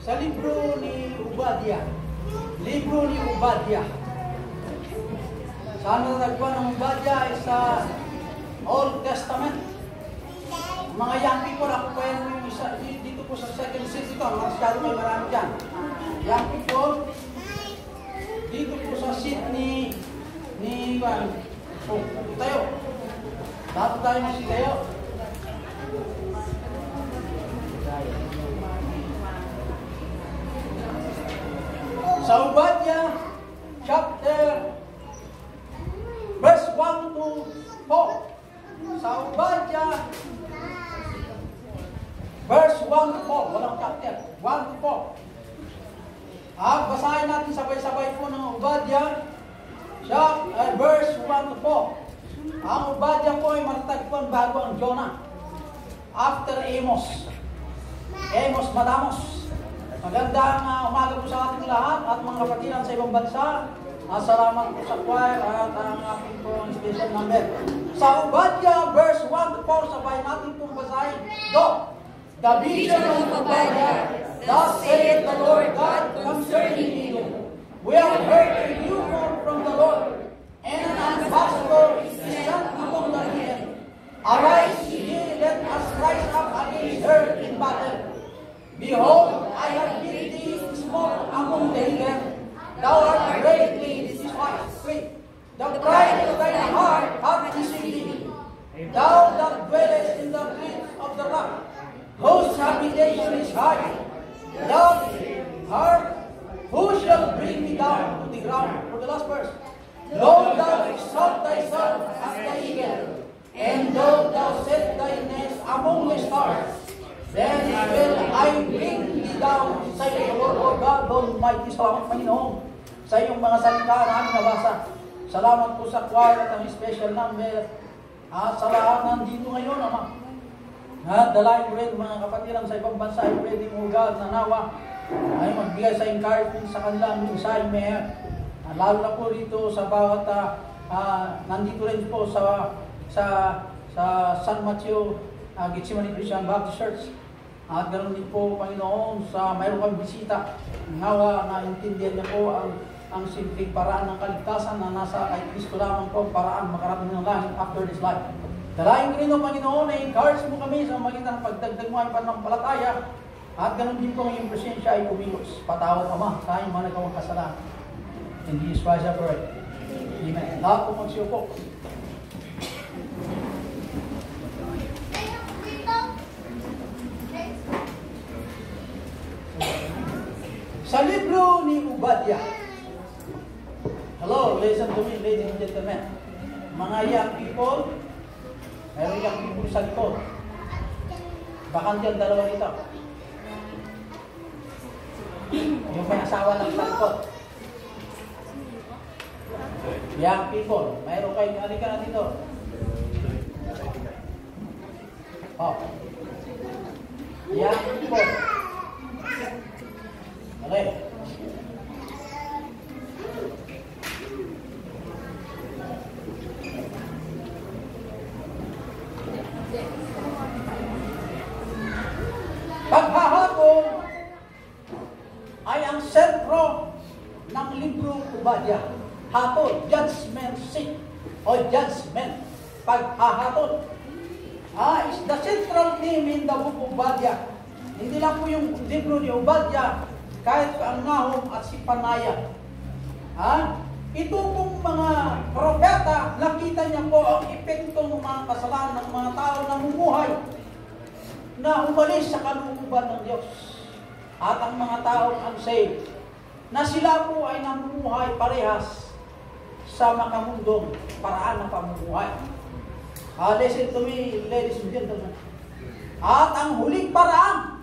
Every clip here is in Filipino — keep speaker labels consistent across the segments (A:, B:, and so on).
A: Sa libro ni Obadiah. Libro ni Obadiah. Saan na nagkuha ng Obadiah ay sa Old Testament. Mga young people, ako pa yung isa, dito po sa second seat ito, masyado may marami dyan. Young people, dito po sa seat ni tayo. Dapat tayo na si tayo. Sa Obadiah, chapter, verse 1 to 4. Sa Obadiah, verse 1 to 4. Walang chapter. 1 to 4. Basahin natin sabay-sabay po ng Obadiah, verse 1 to 4. Ang Obadiah po ay matatagpuan bago ang Jonah. After Amos. Amos Madamos. Magandang umaga po sa ating lahat at mga kapatiran sa ibang bansa. Salamat po sa choir at ang aking po special number. Sa Obadiah, verse 1 to 4, sabay natin pong basahin. Go! The vision of Obadiah, thus saith the Lord God concerning you. We have heard a report from the Lord, and an ambassador is sent among the heathen. Arise ye, let us rise up against her in battle. Behold, I have made thee small among the heathen. Thou art greatly despised. The pride of thine heart hath deceived thee. Thou that dwellest in the cliffs of the rock, whose habitation is high. Thou art, who shall bring me down to the ground? For the last verse. Though thou exalt thyself as the eagle, and though thou set thy nest among the stars, then will I bring thee down, sa iyo, Lord God Almighty. Salamat, Panginoon, sa iyong mga salita na aming nabasa. Salamat po sa choir at ang special number. Sa lahat nandito ngayon, Ama. Dalayan ko rin mga kapatiran sa ibang bansa ay pwedeng ugad na nawa ay magbigay sa encouragement sa kanilang mensahe. Lalo na po dito sa bawat nandito rin po sa San Mateo Gethsemane Christian Baptist Church. At ganoon din po, Panginoon, sa mayroon kang bisita, nawa na intindihan niya po ang simpleng paraan ng kaligtasan na nasa kay Kristo lamang po paraan makarating ng langit after this life. Dalayan ko rin, Panginoon, na encourage mo kami sa magitan ng pagdagdag mo ay panampalataya at ganoon din po ang iyong presensya ay kumilos. Patawad, Ama, sa iyong mga nagawang kasalanan. In Jesus Christ I pray. Amen. Lahat po magsiupo. Sa libro ni Obadiah. Hello, listen to me, ladies and gentlemen. Mga young people, mayroon young people sa likod. Bakante ang dalawa dito. Yung may asawa ng sa likod. Young people, mayroon kayo, halika na dito. Oh. Young people. Okay. Paghahapon ay ang sentro ng libro Obadiah. Hapon, judgment seat o judgment. Paghahapon is the central theme in the book of Obadiah. Hindi lang po yung libro ni Obadiah, kahit ang Nahum at si Panaya. Ito pong mga propeta, nakita niya po ang epekto ng mga kasalanan ng mga tao na namumuhay, na umalis sa kalooban ng Diyos. At ang mga taong unsaved, na sila po ay namumuhay parehas sa makamundong paraan ng pamumuhay. Listen to me, ladies and gentlemen. At ang huling paraan,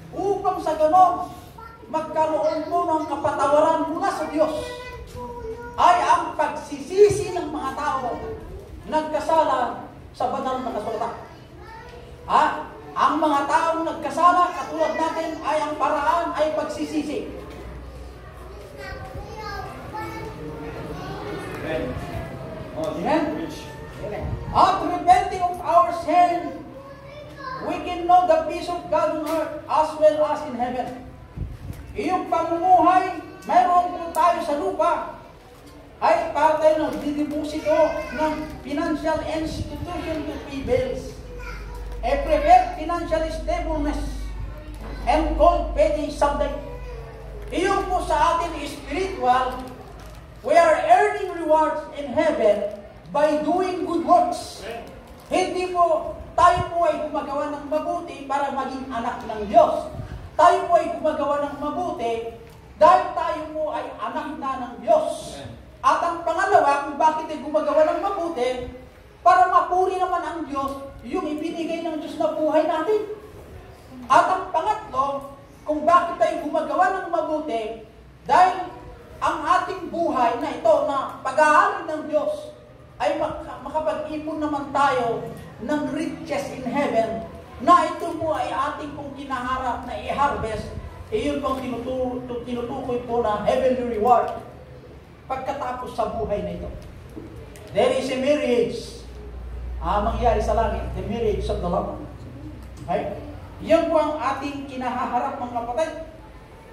A: upang sa ganon, magkaroon po ng kapatawaran mula sa Diyos, ay ang pagsisisi ng mga tao nagkasala sa banal na kasulatan. Ang mga taong nagkasala, katulad natin, ay ang paraan ay pagsisisi. Amen? At repenting of our sin, we can know the peace of God on earth as well as in heaven. iyong pamumuhay, mayroon po tayo sa lupa, ay para tayo nagdideposito ng financial institution to pay bills. Prevent financial stableness and call payday someday. Iyon po sa atin spiritual, we are earning rewards in heaven by doing good works. Hindi po, tayo po ay gumagawa ng mabuti para maging anak ng Diyos. Tayo po ay gumagawa ng mabuti dahil tayo po ay anak na ng Diyos. At ang pangalawa, kung bakit ay gumagawa ng mabuti, para mapuri naman ang Diyos yung ibinigay ng Diyos na buhay natin. At ang pangatlo, kung bakit tayo gumagawa ng mabuti, dahil ang ating buhay na ito na pag-aari ng Diyos ay makapag-ipon naman tayo ng riches in heaven na ito po ay ating pong kinaharap na i-harvest. Iyon pong tinutukoy po na heavenly reward pagkatapos sa buhay na ito. There is a marriage mangyayari sa langit, the marriage of the Lamb. Okay? Yan po ang ating kinahaharap mga kapatid.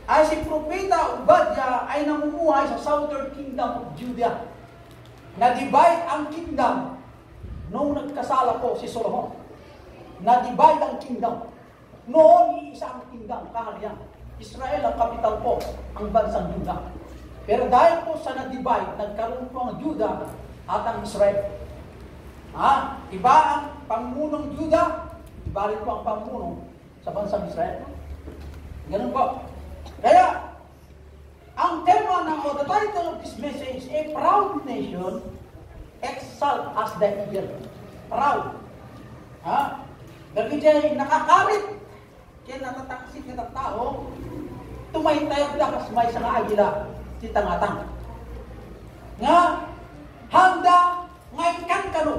A: Ay si Propeta Obadya ay namumuhay sa southern kingdom of Judah. Na-divide ang kingdom noong nagkasala po si Solomon. Na-divide ang kingdom. Noon, iisa ang kingdom, kaharian. Israel ang kapital po, ang bansang Judah. Pero dahil po sa na-divide, nagkaroon po ang Judah at ang Israel. Iba ang pamunong Judah, iba rin po ang pamunong sa bansang Israel. Ganun po. Kaya, ang tema the title of this message, A Proud Nation, Exalt as the Eagle. Proud. Dahil dyan, nakakarit. Kaya natataksit ka ng tao, tumaytayag na kasmay sa kaagila, si tangatang. Nga, handa, ngayon kan kano,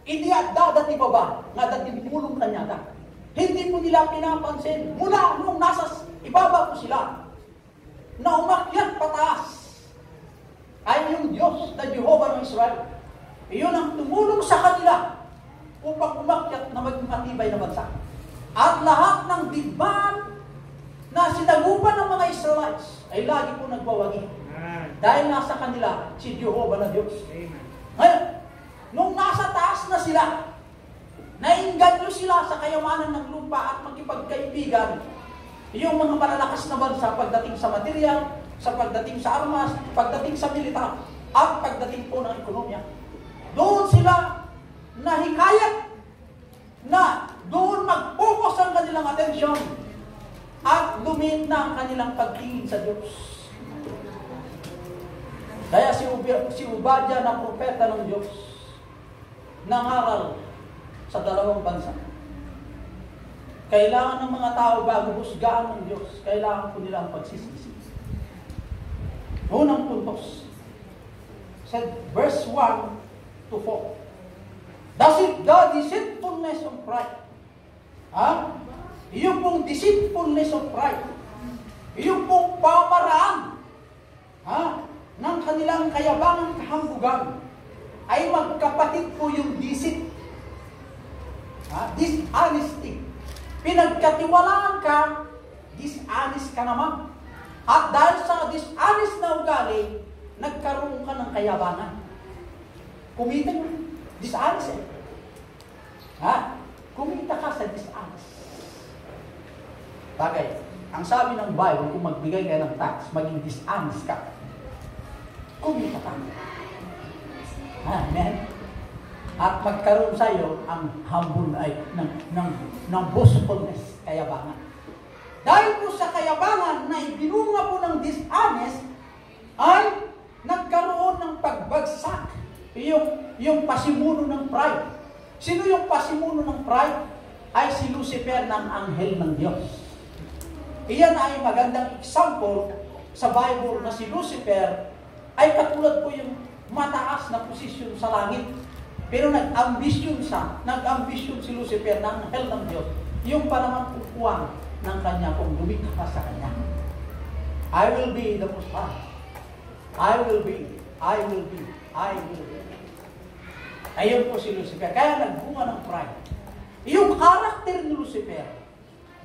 A: hindi at dati baba, nga dati pulong kanya. Hindi po nila pinapansin, mula nung nasa ibaba po sila, na umakyat pataas, ay yung Diyos na Jehovah ng Israel. Iyon ang tumulong sa kanila upang umakyat na maging matibay na bansa. At lahat ng digmaan na sinagupan ng mga Israelites ay lagi po nagwawagi. Dahil nasa kanila si Jehovah na Diyos. Ngayon, nung nasa taas na sila, nainganyo sila sa kayamanan ng lupa at magkipagkaibigan, yung mga malalakas na bansa pagdating sa material, sa pagdating sa armas, pagdating sa militar, at pagdating po ng ekonomiya. Doon sila nahikayat na doon mag-focus ang kanilang atensyon at lumit na ang kanilang pagtingin sa Diyos. Kaya si Obadya na propeta ng Diyos, nangaral sa dalawang bansa. Kailangan ng mga tao bago husgaan ng Diyos, kailangan po nilang pagsisisi. Unang puntos, said verse 1 to 4. The deceitfulness of pride. Yung pong deceitfulness of pride. Yung pong pamaraan ng kanilang kayabangang kahambugan ay magkapatid po yung deceit. Dishonesty. Pinagkatiwalaan ka, dishonest ka naman. At dahil sa dishonest na ugali, nagkaroon ka ng kayabangan. Kumita mo, dishonest eh. Kumita ka sa dishonest. Bagay, ang sabi ng Bible, kung magbigay ka ng tax, maging dishonest ka. Kumita ka. Amen. At magkaroon sa iyo ang humble ay ng boastfulness, kayabangan. Dahil po sa kayabangan na ibinunga po ng dishonest, ay nagkaroon ng pagbagsak. Yung pasimuno ng pride. Sino yung pasimuno ng pride? Ay si Lucifer ng anghel ng Diyos. Iyan ay magandang example sa Bible na si Lucifer ay katulad po yung mataas na posisyon sa langit. Pero nag-ambisyon si Lucifer ng anghel ng Diyos. Yung pa naman kukuha ng kanya kung lumikha sa kanya. I will be the most high. I will be. Ayun po si Lucifer. Kaya nagbunga ng pride. Yung karakter ni Lucifer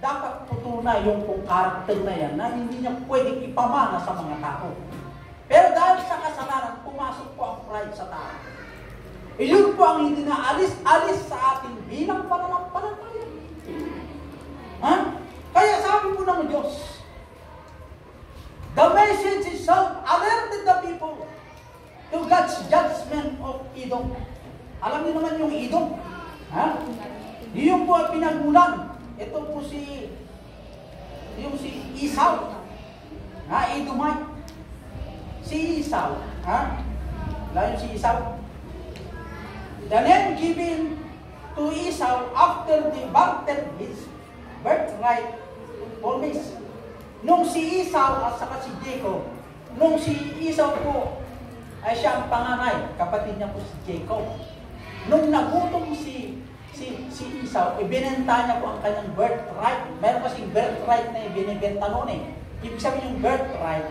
A: dapat tutunay yung kung karakter na yan na hindi niya pwedeng ipamana sa mga tao. Pero dahil sa kasalanan, pumasok po ang pride sa tao. Iyon po ang hindi na alis sa atin bilang pananampalataya. Kaya sabi po ng Diyos, the message itself alerted the people to God's judgment of Edom. Alam niyo naman yung Edom? Iyon po ang pinagmulan. Ito po si Esau. Edomite. Si Esau. Layo si Esau. The name given to Esau after they bartered his birthright always. Nung si Esau at saka si Jacob, nung si Esau po ay siya ang panganay, kapatid niya po si Jacob. Nung nagutom si Esau, ibinenta niya po ang kanyang birthright. Meron kasing birthright na ibinibenta noon eh. Ibig sabihin yung birthright,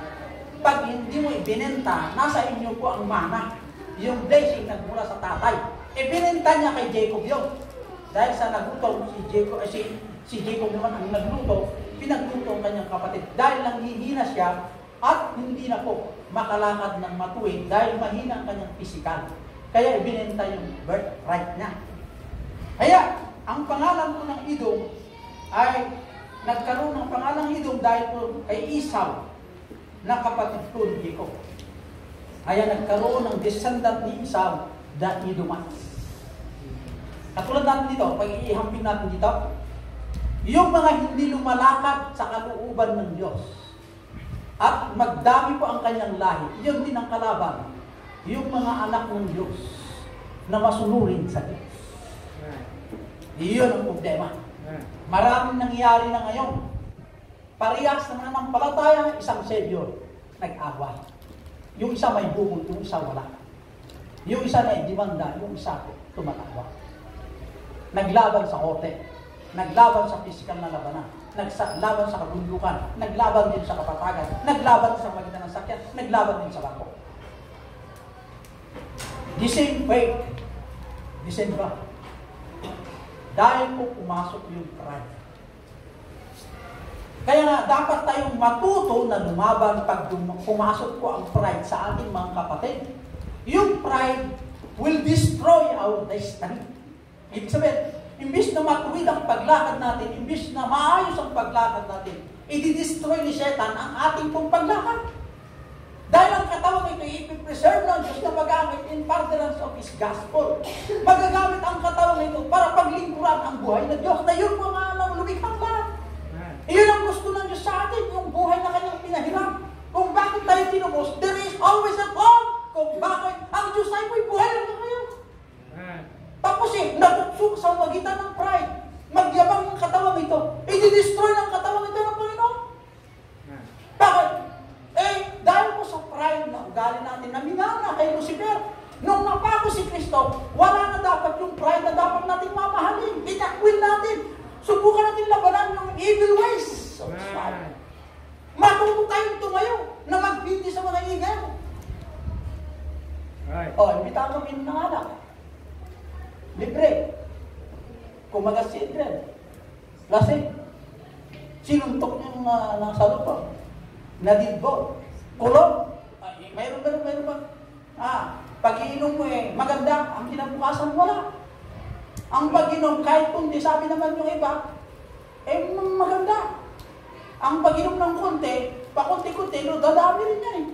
A: pag hindi mo ibinenta, nasa inyo po ang mana. Yung blessing nagmula sa tatay. Ibinenta niya kay Jacob yun. Dahil sa nagutom, si Jacob naman ang nagluto, pinagluto ang kanyang kapatid. Dahil nanghihina siya at hindi na po makalakad ng matuwid dahil mahina ang kanyang pisikal. Kaya ibinenta yung birthright niya. Kaya, ang pangalan po ng Edom ay nagkaroon ng pangalang Edom dahil po kay Esau na kapatid po ni Jacob. Kaya nagkaroon ng descendant ni Esau, the Edomites. Katulad natin dito, pag iihampin natin dito, yung mga hindi lumalakad sa kalooban ng Diyos at magdami po ang kanyang lahi, yun din ang kalaban, yung mga anak ng Diyos na masunurin sa Diyos. Iyon ang problema. Maraming nangyayari na ngayon. Parehas na mananampalataya, isang Savior, nag-away. Yung isa may bukol, yung isa wala. Yung isa na demanda, yung isa tumatawa. Naglaban sa korte, naglaban sa pisikal na labanan, naglaban sa kabundukan, naglaban din sa kapatagan, naglaban sa magitan ng sakyan, naglaban din sa bako. The same faith, the same God. Dahil po pumasok yung pride. Kaya nga, dapat tayong matuto na lumaban pag pumasok po ang pride sa ating mga kapatid. Yung pride will destroy our destiny. Ibig sabihin, imbis na matuwid ang paglakad natin, imbis na maayos ang paglakad natin, i-destroy ni Satan ang ating pong paglakad. Dahil ang katawan ito, ipipreserve ng Diyos na magamit in furtherance of His gospel. Magagamit ang katawan ito para paglingkuran ang buhay ng Diyos na yun po nga ang lumikhang lahat. Iyon ang gusto ng Diyos sa atin, yung buhay na kanyang pinahiram. Kung bakit tayo tinubos, there is always a God. Kung bakit ang Diyos ay po'y buhay lang na kayo. Tapos natutsok sa magitan ng pride. Magyabang ng katawan ito. I-destroy ng katawan ito ng Panginoon. Bakit? Dahil po sa pride na ugali natin na minana kay Lucifer. Nung napako si Kristo, wala na dapat yung pride na dapat natin mamahalin. Itakwil natin. Subukan natin labanan ng evil ways. So, matuto tayong tumayo na magbindi sa mga ingay. Imbitahan kami ng anak. Libre. Kumagas si Edred. Lasing. Sinuntok yung nasa lupa. Nadidbo. Kulong. Mayroon ba? Pag-iinom mo maganda. Ang kinabukasan wala. Ang pag-inom, kahit kundi, sabi naman yung iba, maganda. Ang pag-inom ng konti, pakunti-kunti, dadami rin yan eh.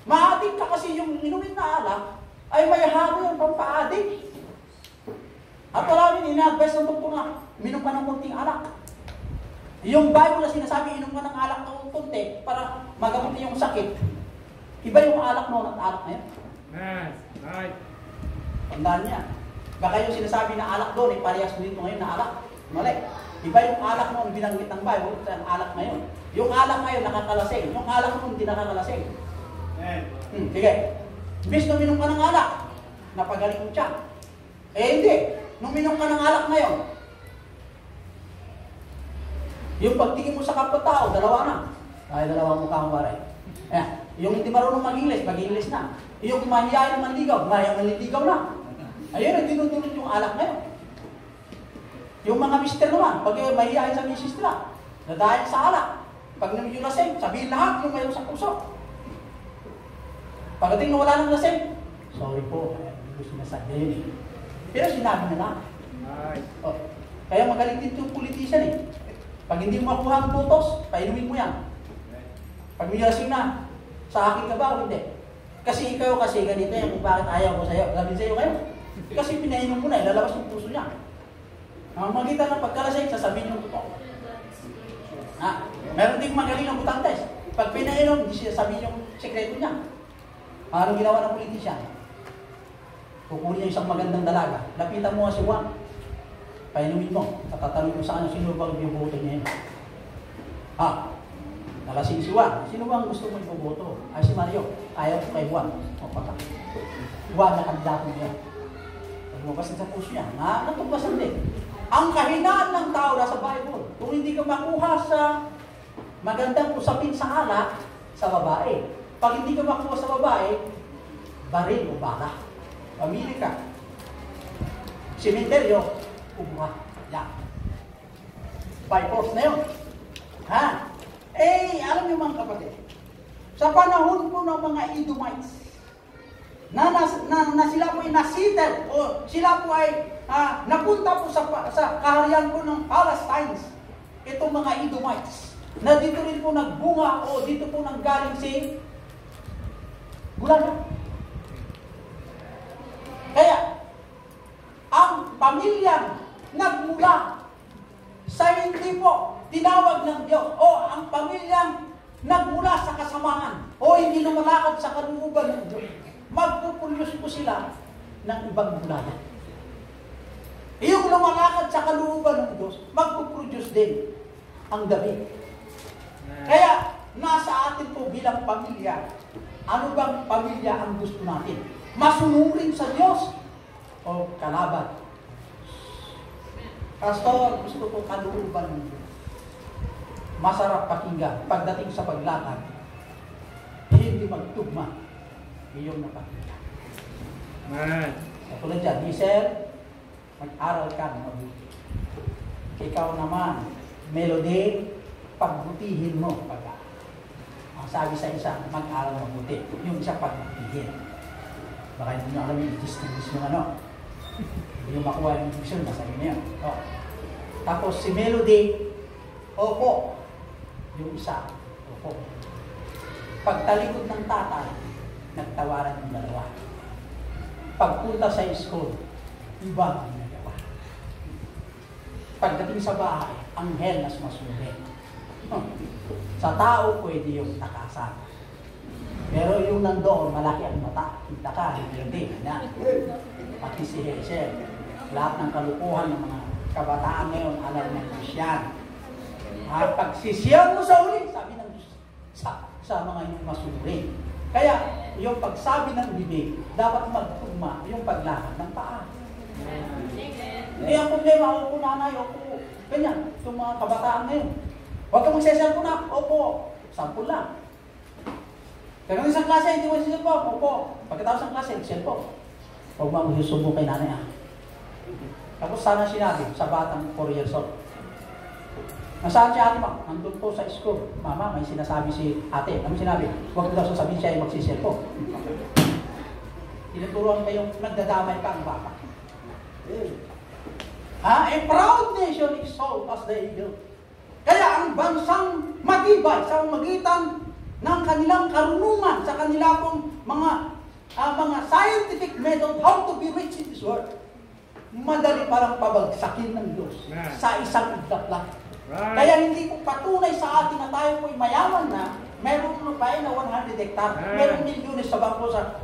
A: Ma-addict ka kasi yung inumin na alak, ay may halo yung pampaaddict. At marami ina-advise ng doktor na, minom ka ng konting alak. Yung Bible na sinasabi, inom ka ng alak ng konti para magamot yung sakit. Iba yung alak noon at alak na yan. Right. Tandaan niya. Baka yung sinasabi na alak doon, parehas dito ngayon na alak. Mali. Iba yung alak noon binanggit ng Bible, at ang alak ngayon. Yung alak ngayon nakakalasing. Yung alak noon hindi nakakalasing. Sige. Imbis na minom ka ng alak, napagaling mo siya. Hindi. Nung minom ka ng alak ngayon, yung pagtingin mo sa kapwa-tao, dalawa na. Ay, dalawang mukha ang waray. Yung hindi marunong mag-English, mag-English na. Yung mahihayin manligaw, manligaw na. Ayun, dinudulot yung alak ngayon. Yung mga mister naman, pag mahihayin sa misis nila, na dahil sa alak, pag yung lasing, sabihin lahat yung mayroon sa puso. Pagdating na wala ng lasing, sorry po, hindi ko sinasadya yun eh. Pero sinabi na lang. Oh. Kaya magaling din yung politician eh. Pag hindi mo makuha ang botos, painumin mo yan. Pag may lasing na, sa akin ka ba o hindi? Kasi ikaw kasi ganito yan, kung bakit ayaw ko sa'yo. Sabihin sa'yo ngayon. Kasi pinainom mo na, lalabas yung puso niya. Ang magitan ng pagkalasing, sasabihin yung totoo. Meron din magaling ng butantes. Pag pinainom, hindi siya sabihin yung sekreto niya. Anong ginawa ng politisyan? Kukunin niya isang magandang dalaga. Lapitan mo nga si Juan. Painumin mo. Tatanungin mo sa ano, sino bang iboboto niya yun? Nalasing si Juan. Sino bang gusto mo iboboto? Ay, si Mario. Ayaw ko kay Juan. O, pata. Juan na kandidato niya. Lumabas sa puso niya. Natubasan din. Ang kahinaan ng tao nasa Bible. Kung hindi ka makuha sa magandang usapin sa alak, sa babae. Pag hindi ka makuha sa babae, baril o bala. Pamili ka. Simenteryo, umuha. Yan. Bypass na yun. Alam niyo mga kapatid, sa panahon po ng mga Edomites, na sila po ay nasitel o sila po ay napunta po sa kaharian po ng Palestine, itong mga Edomites, na dito rin po nagbunga o dito po nanggaling si Gulana. Kaya, ang pamilyang nagmula sa hindi po tinawag ng Diyos o ang pamilyang nagmula sa kasamaan o hindi lumalakad sa kalooban ng Diyos, magpupulyos po sila ng ibang gulayan. Yung lumalakad sa kalooban ng Diyos, magpuproduce din ang David. Kaya, nasa atin po bilang pamilya, ano bang pamilya ang gusto natin? Masunurin sa Diyos o kalaban? Pastor, gusto ko kalooban ng Diyos. Masarap pakinggan pagdating sa paglakad, hindi magtugma iyong napakinggan. Katulad dyan, Diesel, mag-aral ka ng mabuti. Ikaw naman, Melody, pagbutihin mo pag-aral. Ang sabi sa isa, mag-aral mabuti. Yung isa, pagbutihin. Baka hindi nyo alam yung distinguish yung ano. Hindi yung makuha yung division, masabi na yun. Tapos si Melody, opo. Yung isa, opo. Pagtalikod ng tatay, nagtawaran yung dalawa. Pagpunta sa school, iba ang ginagawa. Pagdating sa bahay, anghel nas masuri. Sa tao, pwede yung takasan. Pero yung nandoon, malaki ang mata. Kita ka, hindi. Pati si Hazel. Lahat ng kalukuhan ng mga kabataan ngayon, alam ng Christian. Pagsisiyan mo sa uli, sabi ng Diyos, sa mga yung masuri. Kaya, yung pagsabi ng bibig, dapat magtugma yung paglakad ng paa. Hindi ang problema, opo nanay, opo. Ganyan, itong mga kabataan ngayon. Huwag ka magsesel po na, opo. Sampul lang. Kaya ng isang klase, hindi mo sisel po, opo. Pagkatapos ng klase, sisel po. Huwag mo magsusubo kay nanay. Tapos sana sinabi sa batang 4 years old. Nasaan si ate ba? Nandun po sa school. Mama, may sinasabi si ate. Ano sinabi? Huwag daw sasabihin siya ay magsisel po. Tinuturuan kayong nagdadamay ka ang bata. A proud nation is so as the eagle. Kaya ang bansang matibay sa magitan ng kanilang karunungan sa kanila pong mga scientific method how to be rich in this world. Madali parang pabagsakin ng Diyos sa isang iglap lang. Right. Kaya hindi po patunay sa atin na tayo po'y mayaman na, mayroong lupain na 100 hektar, mayroong milyones sa bangko sa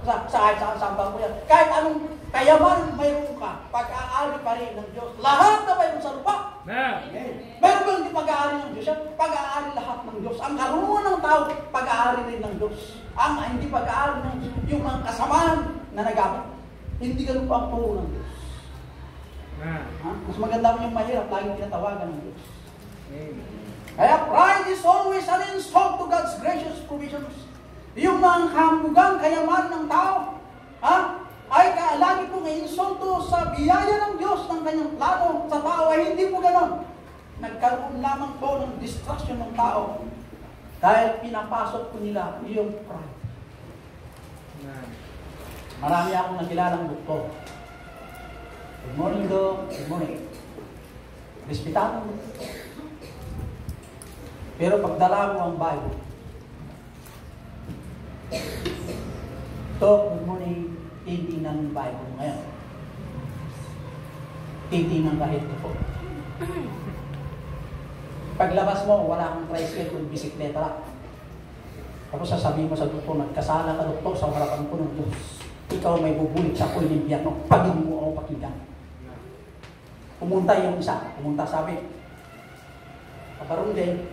A: bangko yan. Kahit anong kayaman mayroon ka, pag-aari pa rin ng Diyos. Lahat na mayroon sa lupa. Mayroon ba hindi pag-aari ng Diyos? Pag-aari lahat ng Diyos. Ang karunungan ng tao, pag-aari rin ng Diyos. Ang hindi pag-aari ng Diyos, yung mga kasamaan na nagamit. Hindi ganun pa ang turo ng Diyos. Mas maganda mo yung mahirap, laging tinatawagan ng Diyos. Kaya pride is always an insult to God's gracious provisions. Yung mga kahambugan, kayaman ng tao, ay lagi pong insulto sa biyaya ng Diyos ng kanyang plano sa tao, ay hindi po ganon. Nagkaroon lamang po ng distraction ng tao dahil pinapasok po nila yung pride. Marami akong nakilalang doktor. Good morning, Doc. Good morning. Respetado mo. Pero pagdala mo ang Bible, Doc, good morning. Titingnan ng Bible mo ngayon. Titingnan kahit ito po. Paglabas mo, wala kang tricycle kung bisikleta lang. Tapos sasabihin mo sa doktor, nagkasala ka doktor sa harapan ko ng Diyos. Ikaw may bubulit sa ako'y limpyan mo, pagin mo ako pakinggan. Pumunta yung isa, pumunta sabi, pagkaroon din,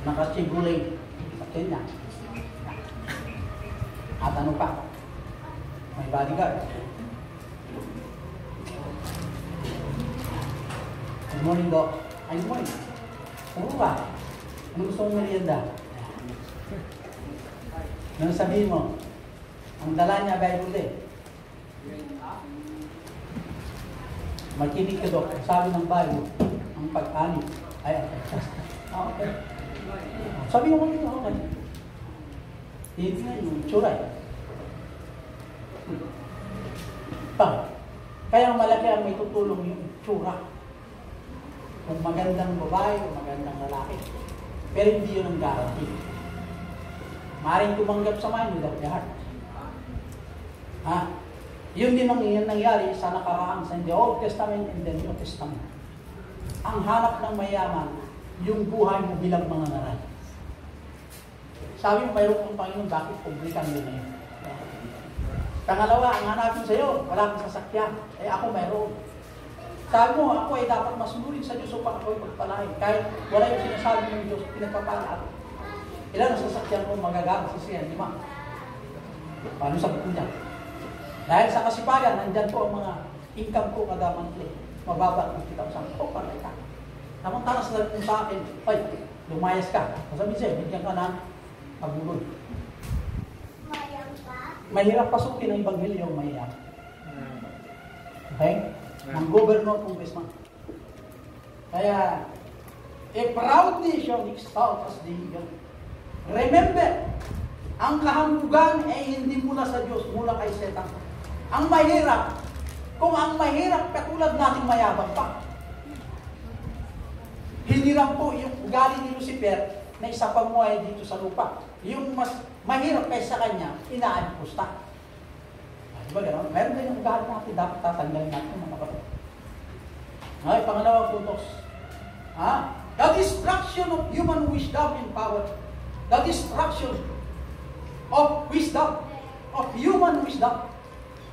A: nakasiguling sa Kenya. At ano pa? May bodyguard. Good morning, Doc. Ay, good morning. Ano ba? Ano gusto mong merienda? Ano sabihin mo? Ang dala niya, Bible din. Makinig ka, Doc. Sabi ng Bible, ang pag-ani. Ay, okay. Sabi mo dito, okay. Hindi nga yung tsuray. Kaya malaki ang may tutulong yung tsura. Kung magandang babae o magandang lalaki. Pero hindi yun ang guarantee. Maring tumanggap sa mind without the heart. Yun din ang nangyari sa nakaraan sa the Old Testament and the New Testament. Ang hanap ng mayaman, yung buhay mo bilang mga ngaral. Sabi mo, mayroon kong Panginoon, bakit publikan yun na yun? Pangalawa, ang hanapin sa'yo, wala kang sasakyan. Ako mayroon. Sabi mo, ako ay dapat masunurin sa Diyos upang ako'y magpalain. Kahit wala yung sinasabi ng Diyos, pinagpapala ako. Ilan ang sasakyan mo magagamit sa siya? 5. Paano sabi ko niya? Dahil sa kasipagan, nandyan po ang mga income ko kada monthly. Mababa ang kita sa ko, para ka. Namantala sa akin, ay, lumayas ka. Sabi siya, bigyan ka ng pagulod. Mahirap pasukin ang Ebanghelyo, mahirap. Okay? Ang governor, congressman. Kaya, a proud nation exalts the eagle. Remember, ang kahambugan ay hindi mula sa Diyos, mula kay Satan. Ang mahirap, kung ang mahirap, katulad nating mayabang pa. Hiniram po yung ugali ni Lucifer na isa pang muhay dito sa lupa. Yung mas mahirap kaysa kanya, inaampusta. Diba gano'n? Meron din yung ugali natin, dapat tatanggalin natin mga kapatid. Okay, pangalawang puntos. The destruction of human wisdom and power. The destruction of wisdom. Of human wisdom.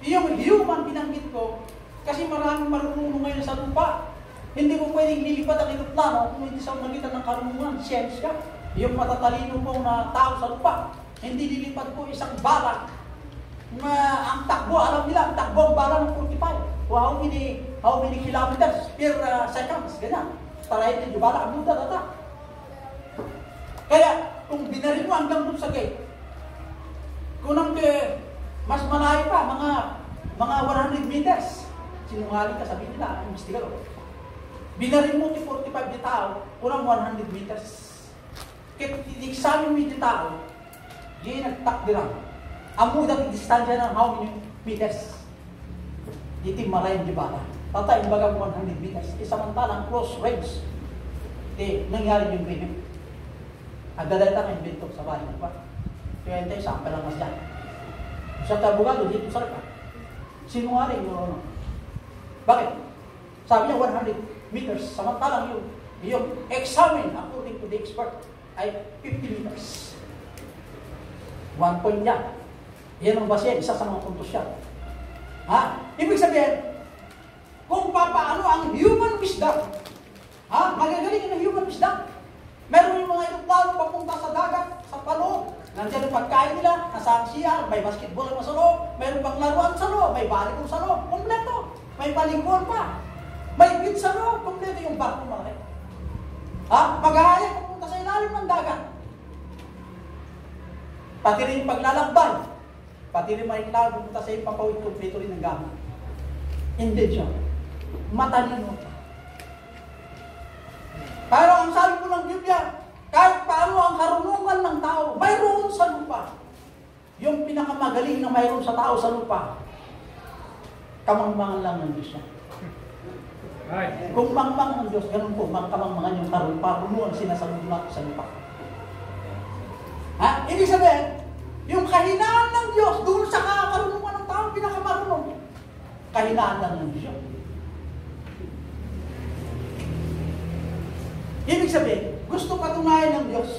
A: Yung human binanggit ko, kasi maraming marunong ngayon sa lupa. Hindi mo pwedeng lilipat ang eroplano kung hindi sa magitan ng karunungan, siyensya. Yung matatalino po na tao sa lupa. Hindi lilipat po isang bala. Ang takbo, alam nila, ang takbo ang bala ng 45. How many kilometers per seconds, ganyan. Tarayin din yung bala, ang muda, tata. Kaya, kung binarin mo hanggang dun sa gate, kung mas malayo pa, mga 100 meters, sinungaling ka, sabihin nila, ang investigado. Binarin mo yung 45 na tao, kurang 100 meters. Kaya i-examine mo yung tao, di nagtakdirang. Ang muda ng distansya ng how many meters? Dito marayan di bala. Patay bagang 100 meters. Samantalang close range. Nangyari yung ganyan. Ang dadalita ng invento sa bahay ng pa. Kaya hindi, sample lang mas dyan. Sa tabugado, dito sa raka. Sinungaling yung ano. Bakit? Sabi niya 100 meters. Samantalang yung examine, according to the expert, ay 50 meters. 1 point yan. Yan ang base, isa sa mga puntos yan. Ibig sabihin, kung paano ang human wisdom, magagaling ang human wisdom. Meron yung mga eroplano papunta sa dagat, sa paloob. Nandiyan yung pagkain nila, nasa CR, may basketball sa loob, mayroon pang laruan sa loob, may volleyball sa loob, kompleto. May paliguan pa. May beach sa loob, kompleto yung barko malaki. Mag-ahaya papunta sa ilalim ng dagat. Pati rin yung paglalakbay. pati rin may klaro, pumunta sa iyo, papawid kompleto rin ng gamit. Hindi siya. Matalino ka. Pero ang sabi po ng Biblia, kahit paano ang karunungan ng tao, mayroon sa lupa. Yung pinakamagaling na mayroon sa tao sa lupa, kamangmangan lang ng Diyos. Kung mangmang ng Diyos, ganun po, kamangmangan yung karunungan sinasagot natin sa lupa. Ha? Ibig sabihin, yung kahinaan ng Diyos, doon sa karunungan ng tao, pinakamarunong. Kahinaan lang ng Diyos. Ibig sabihin, gusto patunayan ng Diyos.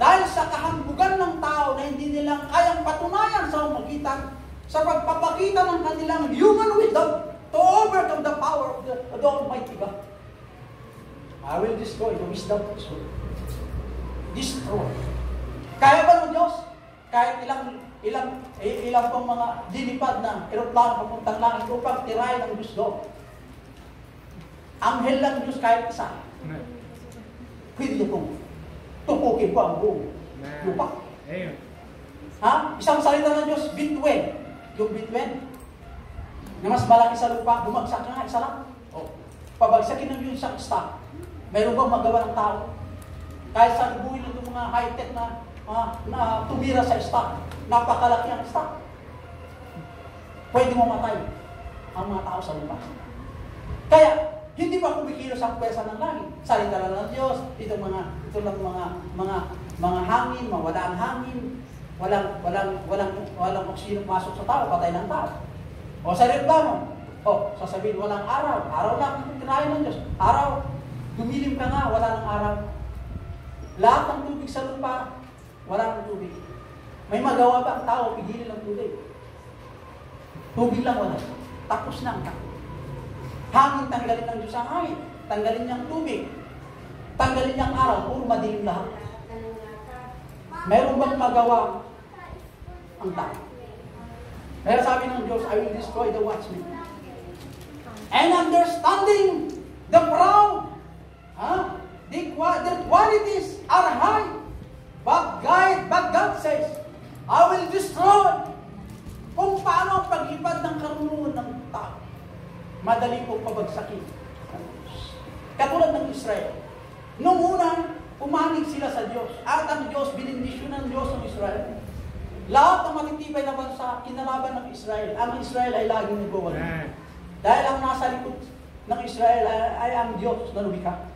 A: Dahil sa kahambugan ng tao na hindi nilang kayang patunayan sa umagitan, sa pagpapakita ng kanilang human wisdom to overcome the power of the Almighty God. I will destroy the wisdom of this world. Destroy. Kaya ba ng Diyos? Kahit ilang pang mga dilipad na eroplano papuntang langit upang tirahin ang Diyos doon. Anghel lang Diyos kahit isa. Pwede niyo pong tupukin po ang buong lupa. Ha? Isang salita ng Diyos, bituin. Yung bituin na mas malaki sa lupa, bumagsak nga, isa lang. Pabagsakin ng yung isang stock. Mayroon bang magawa ng tao? Kahit sa lubuhin ng mga high-tech na tumira sa stock, napakalaki ang stock. Pwede mo matay ang mga tao sa lupa. Kaya, hindi pa kumikilos ang pwersa ng langit. Salita lang ng Diyos, ito lang mga hangin, mawala ang hangin, walang oksino pasok sa tao, patay ng tao. O sa reklamo, sasabihin walang araw, araw lang ang tirahin ng Diyos. Araw, dumilim ka nga, wala ng araw. Lahat ng tubig sa lupa, wala ng tubig. May magawa ba ang tao, pigilin ng tubig? Tubig lang wala. Tapos na ang tao. Hangin, tanggalin ng Diyos ang hangin. Tanggalin niyang tubig. Tanggalin niyang araw, puro madilim lahat. Meron bang magawa ang tao? Kaya sabi ng Diyos, I will destroy the watchmen. And understanding the proud, their qualities are high. But God says, I will destroy. Kung paano ang paglipad ng karunungan ng tao, madali pong pabagsakin. Katulad ng Israel. Noong una, umanig sila sa Diyos. At ang Diyos, binindisyon ng Diyos ng Israel. Lahat ng matitibay na bansa, kinalaban ng Israel. Ang Israel ay laging nagwawala. Dahil ang nasa likod ng Israel ay ang Diyos na lumikha.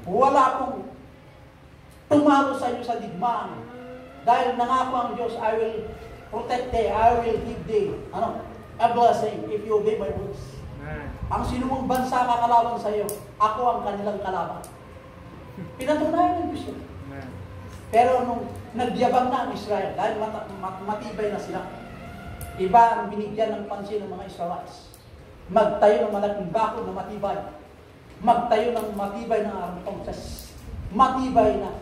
A: Wala pong tumalo sa inyo sa digmaan. Dahil nangako ang Diyos, I will protect thee, I will give thee a blessing if you obey my words. Ang sinumang bansa kakalaban sa iyo, ako ang kanilang kalaban. Pinatunayan ng Diyos yun. Pero nung nagyabang na ang Israel, dahil matibay na sila, iba ang binigyan ng pansin ng mga Israelites. Magtayo ng malaking bakod na matibay. Magtayo ng matibay na arangtongses. Matibay na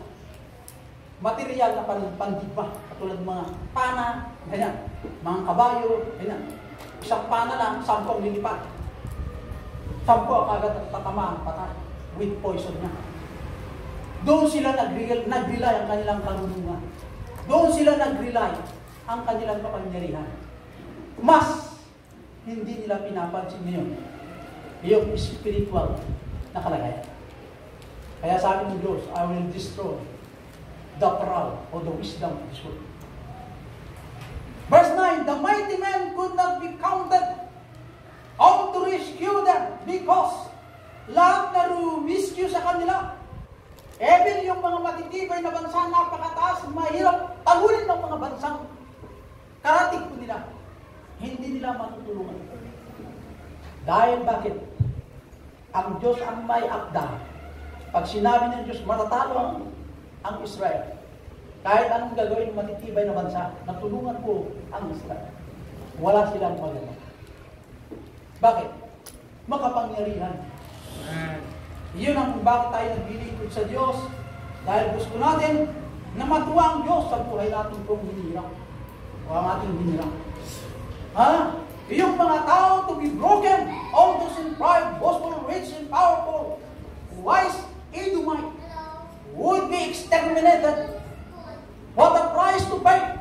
A: material na pandigma. Katulad ng mga pana, ganyan. Mga kabayo, ganyan. Isang pana lang, 10 lilipat. 10 agad at tatamaan, patay. With poison niya. Doon sila nag-rely ang kanilang karunungan. Doon sila nag-rely ang kanilang kapangyarihan. Mas hindi nila pinapansin ngayon yung spiritual na kalagayan. Kaya sabi ng Diyos, I will destroy the proud or the wisdom of this world. Verse 9, the mighty men could not be counted on to rescue them because lahat na rescue sa kanila. Even yung mga matitibay na bansa, napakataas, mahirap talunin ng mga bansang karating po nila. Hindi nila matutulungan. Dahil bakit? Ang Diyos ang may akda. Pag sinabi ng Diyos, matatalo ang Israel. Kahit anong gagawin ng matitibay na bansa, natulungan po ang Israel. Wala silang magagawa. Bakit? Makapangyarihan. Iyon ang bakit tayo naglilingkod sa Diyos. Dahil gusto natin na matuwa ang Diyos sa buhay natin kung hinirang. O ang ating hinirang. Yung mga tao to be broken, all those in pride, boastful, rich, and powerful, wise, Edomite, would be exterminated. What a price to pay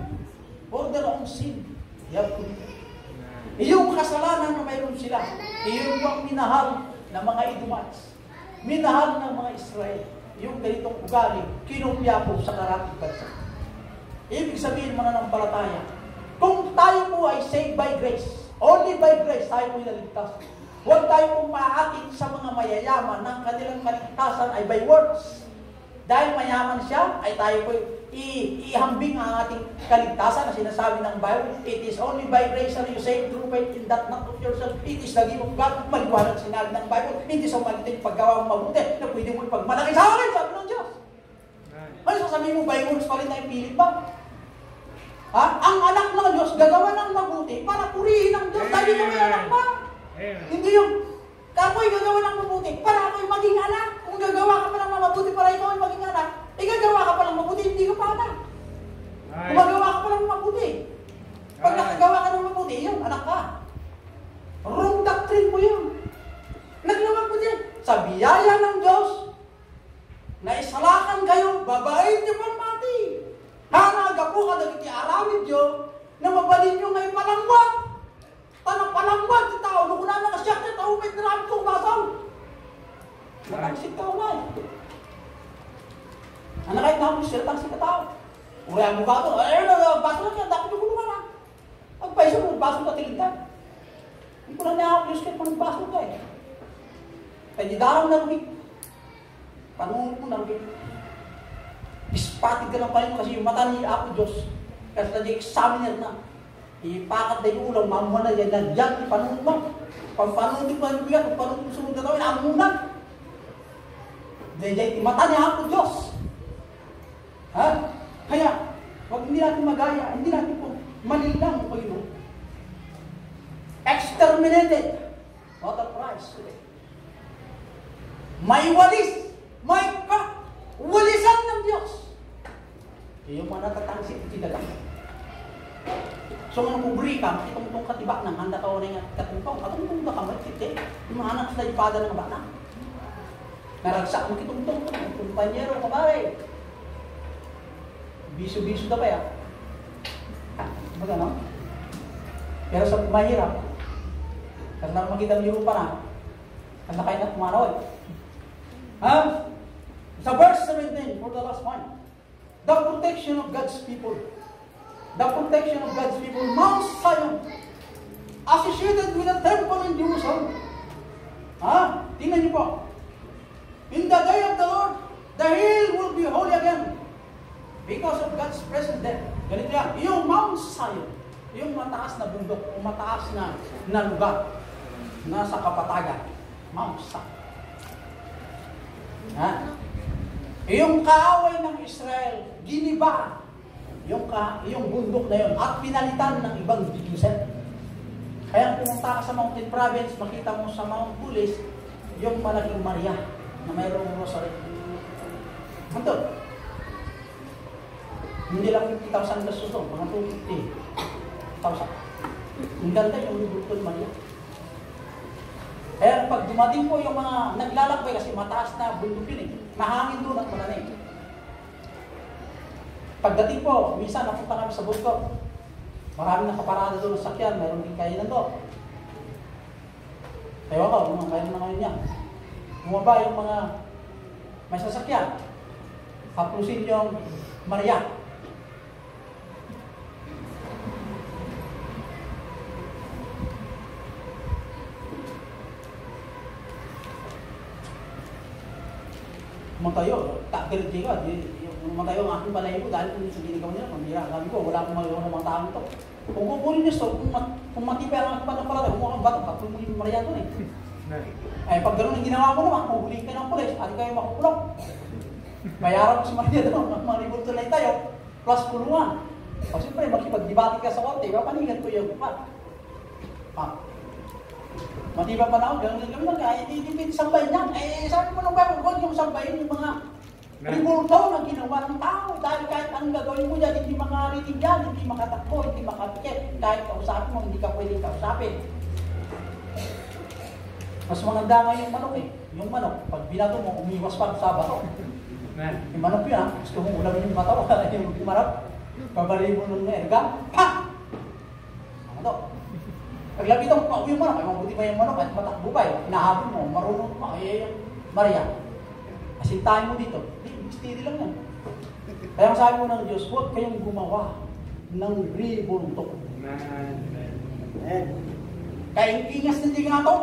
A: for their own sin. minahal ng mga Edomites, minahal ng mga Israel, yung ganitong ugali, kinopya po sa karating bansa. Ibig sabihin, mananampalataya, kung tayo po ay saved by grace, only by grace tayo po inaligtas. Huwag tayo pong maakit sa mga mayayaman ng kanilang kaligtasan ay by works. Dahil mayaman siya, ay tayo po ihambing ang ating kaligtasan na sinasabi ng Bible. It is only by grace are you saved through faith in that not of yourself. It is the gift of God. Maliwanag sinabi ng Bible. Hindi sa magitin paggawa mo mabuti na pwede mo ipagmalaki sa akin, sabi ng Diyos. Ano sasabihin mo, by works pa rin tayo pilit ba? Ha? Ang anak ng Diyos gagawa ng mabuti para purihin ang Diyos. Dahil ito may anak pa. Hindi yung kapoy gagawa ng mabuti para ako'y maging anak. Kung gagawa ka pa ng mabuti para ikaw ay maging anak, gagawa ka pa ng mabuti, hindi ka pa anak. Kung magawa ka pa ng mabuti, pag nakagawa ka ng mabuti, yun, anak ka. Wrong doctrine mo yun. Naglawag mo din. Sa biyaya ng Diyos, na isalakan kayo, babayin niyo pang mati. Hanaga po ka naging arawid nyo, na mabalin nyo ngayon palangwag. Tanang palangwag sa tao, nung una nakasyak na tao, may drama kong basaw. Natangsik ka umay. Ano kahit na sila tangsik ka tao. Urihan mo ba ito? Baso na siya, dapat yung gulungan ha. Ang paiso mo, baso na tilintan. Hindi ko lang nakakaplos kayo kung baso ka eh. Kaya di darang narugit. Panunod mo narugit. Ispatig ka lang pa rin kasi yung mata ni Apo Diyos. Kasi na-examiner na. Ipakat na yung ulang, mamuha na yan, nandiyan, ipanunod mo. Pag panunod mo ang bigat, pag panunod mo sunod na tawin, amunan. Dahil yung mata ni Apo Diyos. Ha? Kaya, huwag hindi natin magaya, hindi natin po malilang o yun. Exterminated. What a price today. May walis, may walisan ng Diyos. Yung mga natatanggsit, tinalang. So, mga kubri ka, itong katibak ng handa ka o na yung katungkong. Katungkong ka kamalit, yung mga anak sa ipada ng bata. Naragsak mo kitungtong, kumpanyero, kabare. Biso-biso na ba yan? Baga, no? Pero sa mahirap, kasi na makita ng Europa na, kasi na kayo na tumarawad. Ha? Sa verse 17, for the last one, the protection of God's people. The protection of God's people, Mount Zion, associated with the temple in Jerusalem. Ha? Tingnan niyo po. In the day of the Lord, the hill will be holy again because of God's presence there. Ganito yan. Yung Mount Zion, yung mataas na bundok, o mataas na lugar, nasa kapatagan. Mount Zion. Ha? Yung kaaway ng Israel, giniba yung bundok na yun at pinalitan ng ibang Diyosen. Kaya pumunta ka sa Mountain Province, makita mo sa Mount Bulis, yung malaking Maria na mayroong rosary. Ito. Hindi lang 50,000 pesos ito, mga 250,000. Ang ganda yung bundok Maria. Kaya pag dumating po yung mga naglalakbay kasi mataas na bundok yun eh. Mahangin doon at malamig. Pagdating po, minsan napunta kami sa bundok. Maraming nakaparada doon sa sakyan, mayroon din kainan doon. Tayo ako, mayroon na ngayon yan. Bumaba yung mga may sasakyan. Haplusin yung Maria. Matayo, takil ka, matayo ang aking balay ko dahil kung sa ginagawa nila, mamira. Sabi ko, wala akong magawa ng mga tao ito. Kung kukunin niyo ito, kung matipay ang aking panapalala, kung mukhang bato, patuloy yung Maria doon eh. Ay, pag gano'n ang ginawa ko naman, huhuling ka ng pulis, at kayo makukulong. Bayaran ko si Maria doon, mga ribulto na tayo, plus kulungan. O siyempre, makipag-debate ka sa korte, papanigan ko yung pa. Matiba pa na ako, gano'n lang, hindi sambahin yan. Sabi mo nung Bible, huwag yung sambahin yung mga ribulto na ginawa ng tao. Dahil kahit anong gagawin mo yan, hindi makarinig yan, hindi makatakbo, hindi makapikit. Kahit kausapin mo, hindi ka pwedeng kausapin. Mas maganda nga yung manok eh. Yung manok, pag binato mo, umiwas pa sa bato. Yung manok yun ha, gusto mong ulamin yung bato, yung kumarap, pabali mo nung erga, pa! Ano to? Paglapitan mo, pauwi mo na, kaya mabuti ba yung manok, kahit matakbo ka, hinahabol mo, marunong mo, ay yung Maria. Asintahin mo dito, steady lang yan. Kaya sabi mo ng Diyos, huwag kayong gumawa ng ribuntok. Kaingingas na tiga nga ito,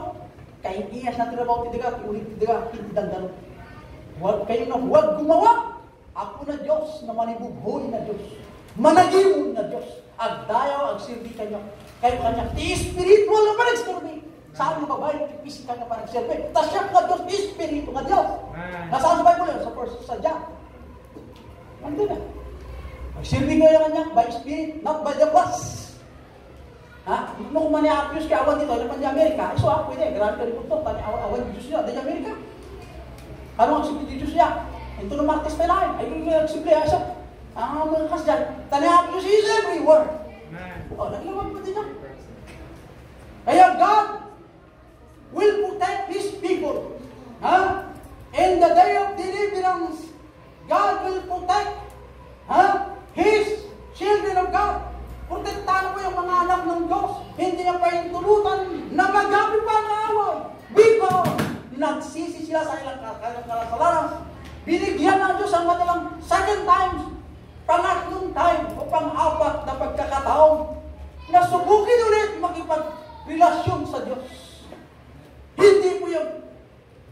A: kaingingas na trabaho tiga, ulit tiga, hindi dandalo. Huwag gumawa. Ako na Diyos, na manibughoy na Diyos, managimon na Diyos, agdayaw, agsirbi kanya, kayo kanya, spiritual na pa nagserbi. Saan na babae, physical na pa nagserbi. Tas siya ka Diyos, spiritual na Diyos. Nasaan sa Bible yun? Sa John. Nandun na. Magsirbi ko yung kanya, by spirit, not by the flesh. Ha? Nung kumani-apyos kaya awan dito, naman di Amerika, iso ako pwede, grabe ka rin ito, awan di Diyos niya, di Amerika. Ano ang simple di Diyos niya? Ito na Martes pa lang, ay yung simple asap. Ang mga kas dyan, tani-apyos is everywhere. O, naglawag pa din na. Kaya God will protect His people. Ha? In the day of deliverance, God will protect His children of God. Protektahan mo yung mga anak ng Diyos. Hindi na pa yung tulutan na magabi pa ang away. Because nagsisi sila sa ilang kasalanan. Binigyan ng Diyos ang kanilang second times, pangatlong time o pang-apat na pagkakataon na subukin ulit makipagrelasyon sa Diyos. Hindi po yung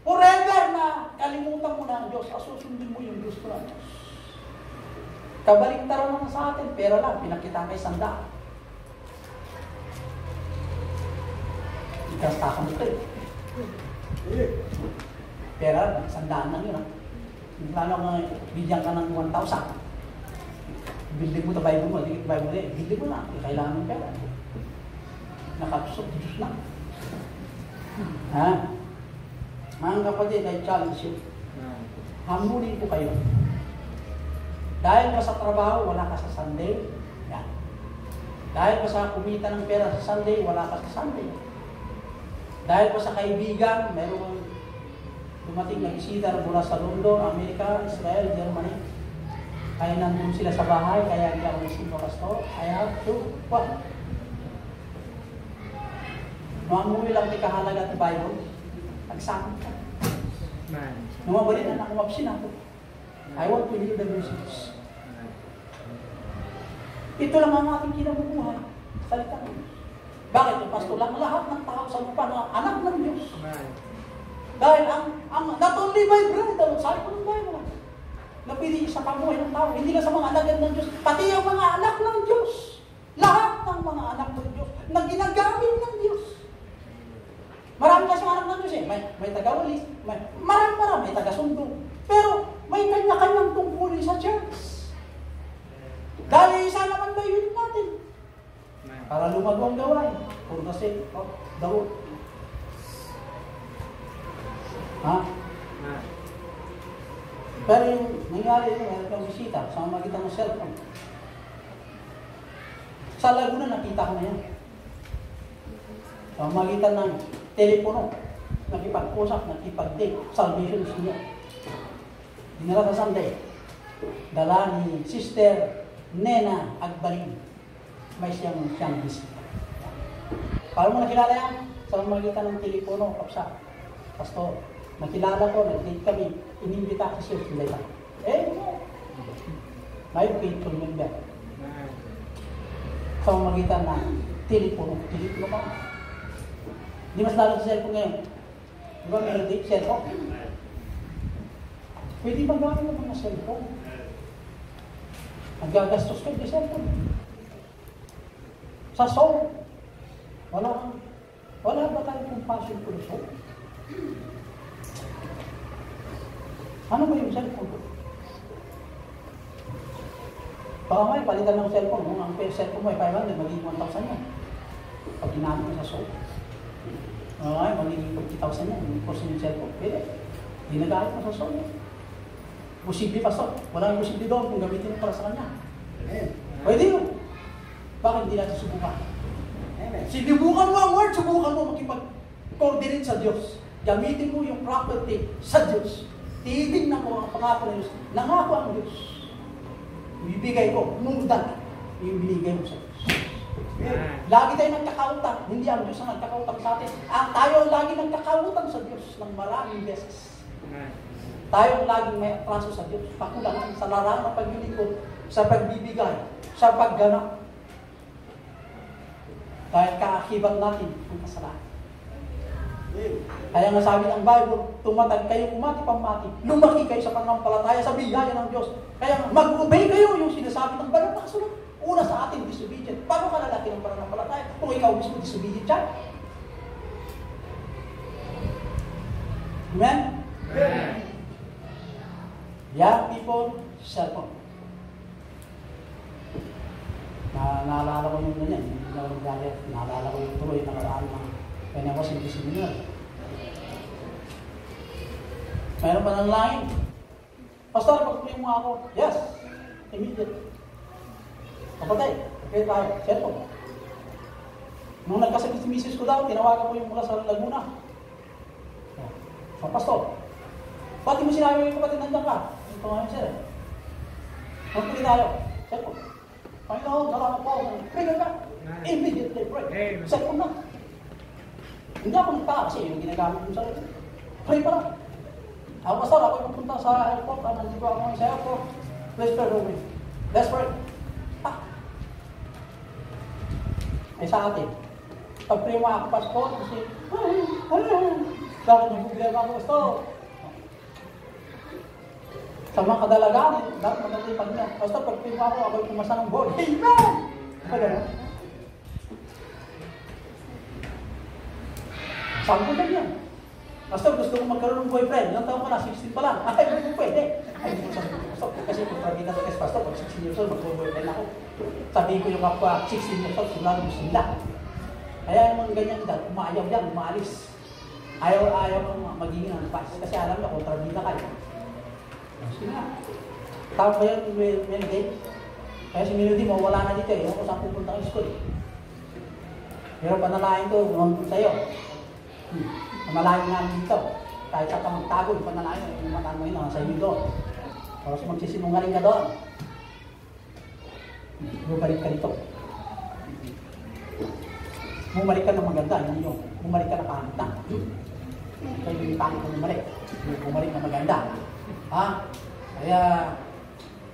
A: forever na kalimutan mo na ang Diyos, asusundin mo yung Diyos ko na Diyos. Kabaliktaran naman sa atin, pero lang, pinakita kay sanda. Ikastakan ito eh. Pero, sandaan lang yun. Lalo nga, bigyan ka ng 1,000. Bildig mo ito, Bible mo, bildig mo na. Kailangan ng pera. Nakatusok, Diyos na. Ha? Mga kapatid, I challenge you. Hamulin ko kayo. Dahil pa sa trabaho, wala ka sa Sunday. Yan. Dahil pa sa kumita ng pera sa Sunday, wala ka sa Sunday. Dahil pa sa kaibigan, meron dumating na bisita mula sa London, Amerika, Israel, Germany. Kaya nandun sila sa bahay, kaya hindi ako nagsino pastor. I have to, what? Mamuli lang di kahalaga ng Bible, nagsama ka. Numabali na nakumapsin ako. I want to hear the message. Ito lang ang ating kinabubuhay. Salita ng Diyos. Bakit? Yung pastor lang, lahat ng tao sa lupa na anak ng Diyos. Dahil not only by bread, sabi ko ng Bible, napili sa pamuhay ng tao, hindi lang sa mga anak ng Diyos, pati yung mga anak ng Diyos. Lahat ng mga anak ng Diyos na ginagamit ng Diyos. Marami kasi anak ng Diyos eh. May taga-walis, marami, may taga-sundo. Pero may kanya-kanyang tungkulin sa church. Dahil isa naman ba yun natin? Para lumago ang gawain. Kung kasi, daw. Ha? Pero yung nangyari yun, meron kang bisita sa magitan ng cellphone. Sa Laguna, nakita ko na yan. Sa magitan ng telepono, nakipag-usap, nakipag-date, salvation is niya. Dinala sa Sunday, dala ni Sister Nena Agbalin. May siyang bisita. Paano mo nakilala yan? Sa magitan ng telepono, kapsa. Pastor, nakilala ko, nag-date kami, inimbita ko siya sa may faithful member. Sa magitan ng telepono ba? Di mas lalo sa cellphone ngayon. Di ba meron date cellphone? Pwede ba gawin ng mga cellphone? Nagagastos kayo sa cellphone. Sa soul, wala ba tayong compassion for the soul? Ano ba yung cellphone? Baka may palitan ng cellphone. Kung ang cellphone mo ay 500, magiging 1,000 yan. Pag ginamit mo sa soul. Okay, magiging 50,000 yan. Yung course yung cellphone. Pwede. Hindi nag-ahit mo sa soul. Posible, pastor. Walang posible doon kung gamitin mo para sa kanya. Pwede yun. Bakit hindi natin subukan? Sinubukan mo ang word, subukan mo makipag-coordinate sa Diyos. Gamitin mo yung property sa Diyos. Titignan mo ang pangako ng Diyos. Nangako ang Diyos. Ibibigay ko, nundan yung binigay mo sa Diyos. Lagi tayo nagkakautang. Hindi ang Diyos ang nagkakautang sa atin. Ang tayo lagi nagkakautang sa Diyos ng maraming beses. Tayo ang laging may atraso sa Diyos. Pakulangan sa larangan ng paglilingkod, sa pagbibigay, sa pagganap. Dahil kaakibat natin ang kasalanan. Kaya nga sabi ng Bible, tumatag kayo, umati pamati, lumaki kayo sa pananampalataya sa biyaya ng Diyos. Kaya mag-obey kayo yung sinasabi ng banal na kasulatan. Una sa atin, disobedient. Paano ka lalaki ng pananampalataya kung ikaw mismo disobedient siya? Amen? Amen. Young people, cellphone. Naalala ko yung ganyan. Naalala ko yung tuloy na karaan ng when I was in the seminary. Mayroon pa ng line. Pastor, pag-pray mo ako. Yes. Immediate. Kapatay, pray tayo. Cellphone. Nung nagkasakit si misis ko daw, tinawagan ko yung mula sa Laguna. Pastor, ba't mo sinabi yung kapatid nandiyan ka? Ito nga yun, sir. Pag-pray tayo. Cellphone. Panginoon, salamat po. Pray ka. Immediately pray. Cellphone na. Hindi ako nagtaka kasi yung ginagamit ko sa pray pa lang. Ako, pastor, ako yung pupunta sa airport. Nandito ako sa airport. Let's pray, Romy. Let's pray. Ay sa atin. Pag pray mo ako, pastor, kasi, bakit yung problema ako, pastor? Sa mga kadalagaan, dapat maganda yung pag-ina. Pastor, pag pray mo ako yung pumasa ng board. Amen! Pagano? Sabi ko yan. Pastor, gusto ko magkaroon ng boyfriend. Ilang taon ko na, 16 pa lang. Ay, pwede. Ay, hindi ko sabi ko, pastor. Kasi kung pagkita ko kasi, pastor, pag 16 years old, mag-boyfriend ako. Sabihin ko yung kapwa, 16 years old, sila gusto nila. Kaya yung ganyan edad, umayaw yan, umaalis. Ayaw kang magiging anpas. Kasi alam na, kontrabida kayo. Sige nga. Tawag ba yan, Melody? Kaya si Melody, mawala na dito eh. Ewan ko saan pupunta ang school eh. Pero panalain ko, nandun sa'yo. Panalain namin dito. Kahit sa tamang-tago, yung panalain mo, yung mataan mo yun, nasa inyo doon. Tapos magsisinungaling ka doon. Bumalik ka dito. Bumalik ka ng maganda, hindi yung bumalik ka na pangit na. Kaya yung pangit na bumalik. Bumalik na maganda. Ha? Kaya,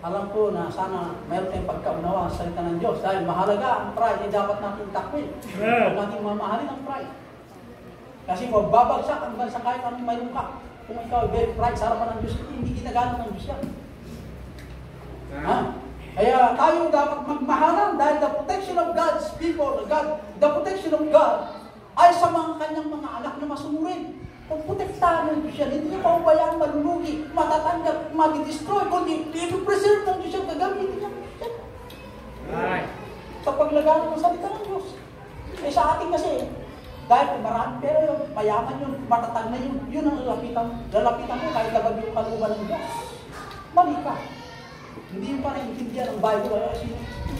A: alam ko na sana mayroon tayong pagkaunawa sa salita ng Diyos. Dahil mahalaga ang pride, ay dapat natin takwil. Huwag natin mamahalin ang pride. Kasi kung babagsak hanggang sa kahit anong mayroon ka, kung ikaw ay very pride sa harapan ng Diyos, hindi ginagalang ng Diyos yan. Ha? Kaya tayo dapat magmahalan dahil the protection of God's people, the protection of God ay sa mga kanyang mga anak na masunurin. Kung protektahan ng Diyos yan, hindi niya paubayaan malulugi, matatanggap, madi-destroy, kundi i-preserve ng Diyos yan, gagamitin niya ng Diyos yan. Right. Sa paglagaan ng salita ng Diyos. Eh sa atin kasi, dahil marami, pero yun, mayaman yun, matatag na yun, yun ang lalapitan mo kahit labag yung kaluban ng Diyos. Mali ka. Hindi yung pa naiintindihan ng Bible,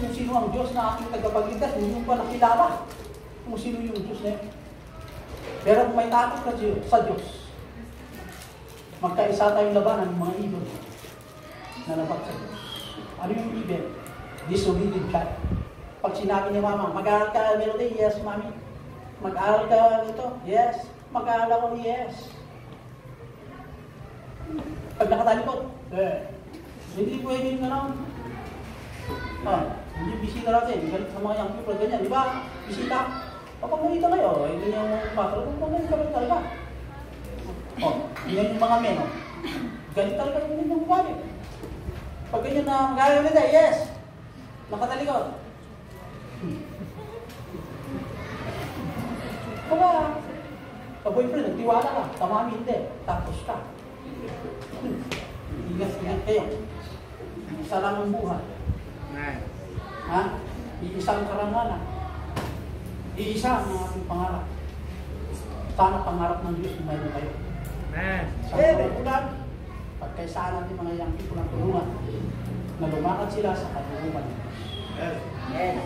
A: kung sino ang Diyos na aking tagapagligtas, hindi yung pa nakilala kung sino yung Diyos na yun. Pero kung may takot ka sa Diyos, magkaisa tayong labanan ng mga ibon na labag sa Diyos. Ano yung ibon? Disobedient ka. Pag sinabi ni Mama, mag-aaral ka, Melody? Yes, Mami. Mag-aaral ka nito? Yes. Mag-aaral ako? Yes. Pag nakatalikot, hindi pwede yung gano'n. Hindi bisita natin. Galit sa mga young people, ganyan. Di ba? Bisita. Kapag nalita kayo, hindi niya mo patro. Kung galit ka rin talaga. Ganyan yung mga men. Galit talaga yung mga galit. Pag ganyan na mag-aaral nila, yes. Nakatalikot. Kaya, ka-boyfriend, nagtiwala ka. Tamami hindi. Tapos ka. Ingat-ingat kayo. Isa lang ang buhay. Ha? Iisang karangalan. Iisa ang ating pangarap. Sana pangarap ng Diyos na mayroon kayo. Sa ulan, pagkaisaan natin mga young people ng tulungan na lumakad sila sa katulungan ng Diyos.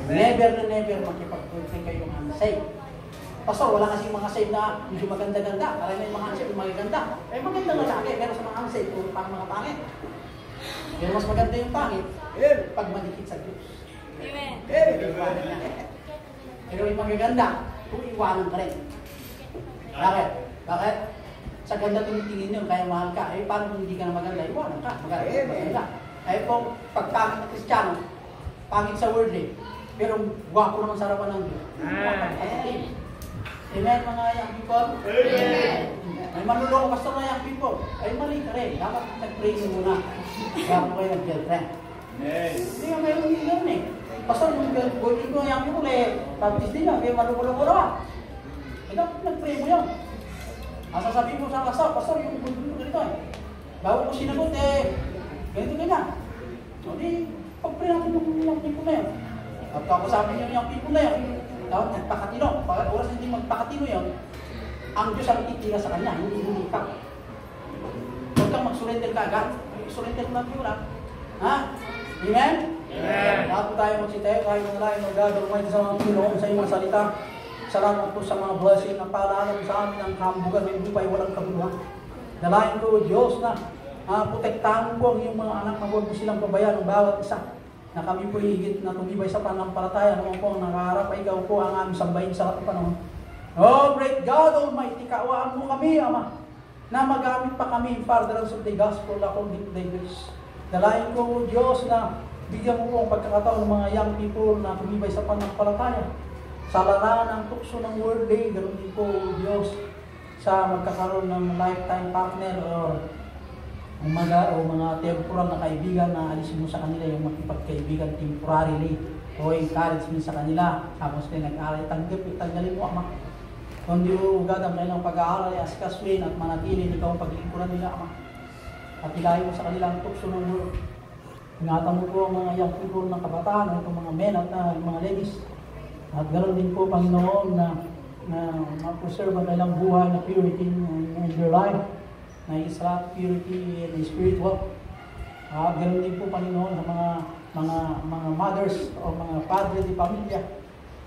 A: Never na never makipag-tulungan kayo ng unsaved. Pastor, wala kasi mga save na medyo maganda-ganda. Karami yung mga unsaved, magaganda. Eh maganda nga laki, pero sa mga unsaved, puro pang mga pangit. Pero mas maganda yung pangit pag malikit sa Diyos.
B: Amen.
A: Pero yung magaganda, kung iwanan ka rin. Bakit? Bakit? Sa ganda tumitingin yun, kaya mahal ka. Eh, paano kung hindi ka na maganda? Iwanan ka. Maganda. Eh, kung pagpangit na Kristiyano, pangit sa worldly, pero gwapo naman sa harapan ng Diyos. Amen, mga young people? Amen. May manuloko basta mga young people. Ay, mali ka rin. Dapat nag-pray muna. Bago kayo nag-girlfriend. Hindi nga mayroon din doon eh. Basta yung boyfriend ko young people eh, baptist din na, kaya manuloko naman. Eh, dapat nag-pray mo yun. Sasabihin mo sa kasal, basta yung boyfriend ko ganito eh. Bago ko sinagot eh, ganito ganyan. O di, pag-pray natin yung young people na yun. At ako sabi niyo yung people na yun, dapat nagpakatino. Pag oras hindi magpakatino yun, ang Diyos ang titira sa kanya, hindi ikaw. Huwag kang mag-surrender ka agad. Surrender mo lang yun, ha? Amen? Amen. Lahat po tayo magsitayo, tayo ng lahat, magdadalumay sa mga Pinoon sa iyong salita. Salamat po sa mga blessing na paalala sa amin ang kambugan ng buhay, walang kabuluhan. Dalayan ko, Diyos, na protektahan ko ang iyong mga anak na huwag mo silang pabayaan ng bawat isa. Na kami po higit na tumibay sa panampalataya naman po ang nakaharap ay ikaw po ang aming sambahin sa lahat ng panahon. Oh, great God Almighty, kaawaan mo kami, Ama, na magamit pa kami in furtherance of the gospel according to thy grace. Dalayan ko, Diyos, na bigyan mo po ang pagkakataon ng mga young people na tumibay sa panampalataya. Sa larangan ng tukso ng worldly, ganoon din po, Diyos, sa magkakaroon ng lifetime partner or mga temporal na kaibigan na alisin mo sa kanila yung makipagkaibigan temporarily o encouragement sa kanila. Tapos kayo nag-aaral, tanggalin mo, Ama. Kundi ugad ang kanilang pag-aaral ay askaswin at manatili ikaw ang paglingkuran nila, Ama. At ilayo mo sa kanila ang tukso ng world. Ingatan mo po ang mga young people ng kabataan, itong mga men at mga ladies. At ganoon din po, Panginoon, na ma-preserve ang kanilang buhay na purity in their life. Na israt, purity, and spiritual. Ganoon din po, Panginoon, sa mga mothers o mga padre de pamilya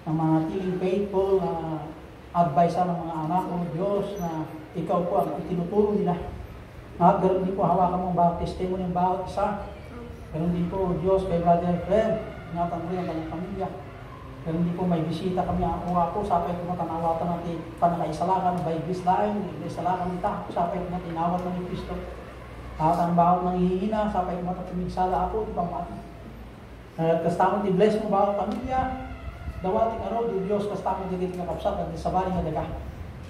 A: na mga tiling faithful advice ng mga anak o Diyos na ikaw po ang itinuturo nila. At ganoon din po, hawakan mo ang bawat testimony ng bawat isa. Ganoon din po, Diyos, kay Brother Fred, ingatan mo rin ang kanyang pamilya. Ganoon din po, may bisita kami ang ako, sapay ko matanawatan natin panakaisalakan, by this line, isalakan nita, sapay ko natin inawat ng Kristo. At ang bawat nang hihina, sapay ko matatumigsala ako, di pamati. Kastamon di bless mo bawat pamilya, dawating araw, di Diyos, kastamon di kita kapsat, at sa bali nga daga.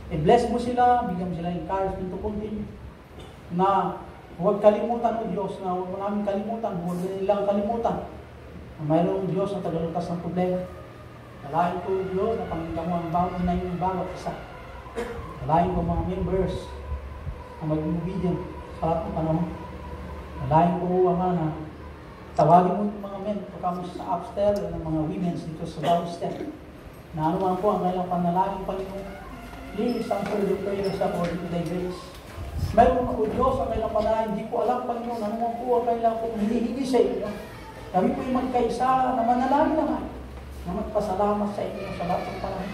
A: I-bless mo sila, bigyan mo sila encouragement to continue. Na huwag kalimutan o Diyos, na huwag mo namin kalimutan, huwag nilang kalimutan. Mayroong Diyos na tagalutas ng problema. Dalayan ko, Diyos, na panginggan mo ang bawat na yung bawat isa. Dalayan ko mga members na maging obedient sa lahat ng panahon. Dalayan ko, Ama, na tawagin mo yung mga men pagkamo sa upstairs ng mga women dito sa downstairs. Na anuman po ang kailang panalangin, Panginoon. Please, answer the prayers according to thy grace. Mayroon ako, Diyos, ang kailang panalangin. Hindi ko alam, Panginoon, anuman po ang kailang kong hinihingi sa inyo. Kami po yung magkaisa na manalangin naman. Na magpasalamat sa inyo sa lahat ng panahon.